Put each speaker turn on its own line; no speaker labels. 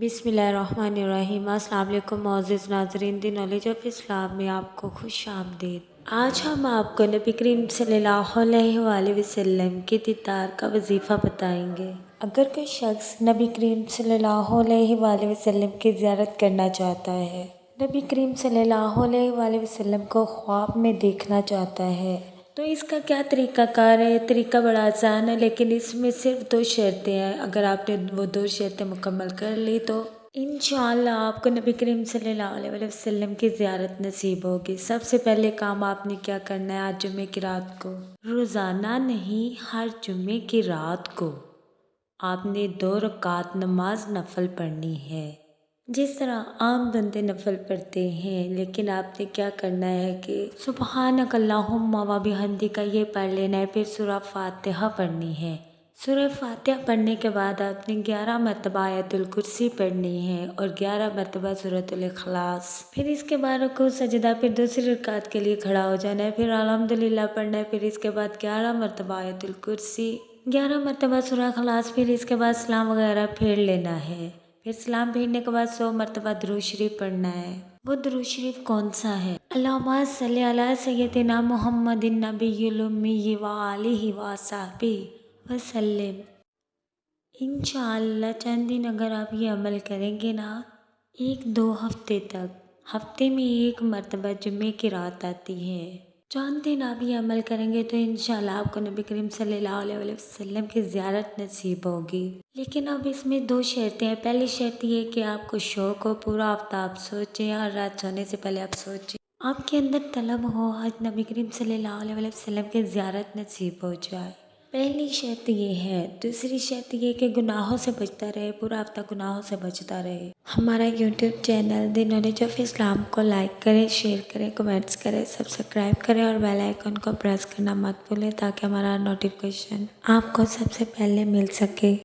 بسم اللہ الرحمن الرحیم۔ السلام علیکم معزز ناظرین، دی نالج آف اسلام میں آپ کو خوش آمدید۔ آج ہم آپ کو نبی کریم صلی اللہ علیہ وآلہ وسلم کی دیدار کا وظیفہ بتائیں گے۔ اگر کوئی شخص نبی کریم صلی اللہ علیہ وآلہ وسلم کی زیارت کرنا چاہتا ہے، نبی کریم صلی اللہ علیہ وآلہ وسلم کو خواب میں دیکھنا چاہتا ہے، تو اس کا کیا طریقہ کار ہے؟ طریقہ بڑا آسان ہے، لیکن اس میں صرف 2 شرطیں ہیں۔ اگر آپ نے وہ 2 شرطیں مکمل کر لی تو انشاءاللہ آپ کو نبی کریم صلی اللہ علیہ وسلم کی زیارت نصیب ہوگی۔ سب سے پہلے کام آپ نے کیا کرنا ہے؟ آج جمعے کی رات کو، روزانہ نہیں، ہر جمعے کی رات کو آپ نے 2 رکعت نماز نفل پڑھنی ہے، جس طرح عام بندے نفل پڑھتے ہیں۔ لیکن آپ نے کیا کرنا ہے کہ سبحانک اللہم و بحمدک یہ پڑھ لینا ہے، پھر سورہ فاتحہ پڑھنی ہے۔ سورہ فاتحہ پڑھنے کے بعد آپ نے 11 مرتبہ آیت الکرسی پڑھنی ہے اور 11 مرتبہ سورۃ الاخلاص۔ پھر اس کے بعد رکوع سجدہ، پھر دوسری رکعت کے لیے کھڑا ہو جانا ہے، پھر الحمدللہ پڑھنا ہے، پھر اس کے بعد 11 مرتبہ آیت الکرسی، 11 مرتبہ سورہ اخلاص، پھر اس کے بعد سلام وغیرہ پھیر لینا ہے۔ پھر سلام پھیرنے کے بعد 100 مرتبہ درود شریف پڑھنا ہے۔ وہ درود شریف کون سا ہے؟ اللہم صلی علی سیدنا محمد النبی الامی وآلہ وصحبہ وسلم۔ انشاءاللہ چند دن اگر آپ یہ عمل کریں گے نا، 1-2 ہفتے تک، ہفتے میں 1 مرتبہ جمعے کی رات آتی ہے، چند دن آپ یہ عمل کریں گے تو انشاءاللہ آپ کو نبی کریم صلی اللہ علیہ وسلم کی زیارت نصیب ہوگی۔ لیکن اب اس میں 2 شرطیں ہیں۔ پہلی شرط یہ کہ آپ کو شوق ہو، پورا آفتاب سوچیں اور رات سونے سے پہلے آپ سوچیں، آپ کے اندر طلب ہو آج نبی کریم صلی اللہ علیہ وسلم کی زیارت نصیب ہو جائے۔ پہلی شرط یہ ہے۔ دوسری شرط یہ کہ گناہوں سے بچتا رہے، پورا ہفتہ گناہوں سے بچتا رہے۔ ہمارا YouTube channel the knowledge of Islam کو لائک کریں، شیئر کریں، کمنٹس کریں، سبسکرائب کریں اور بیل آئیکن کو پریس کرنا مت بھولیں تاکہ ہمارا نوٹیفیکیشن آپ کو سب سے پہلے مل سکے۔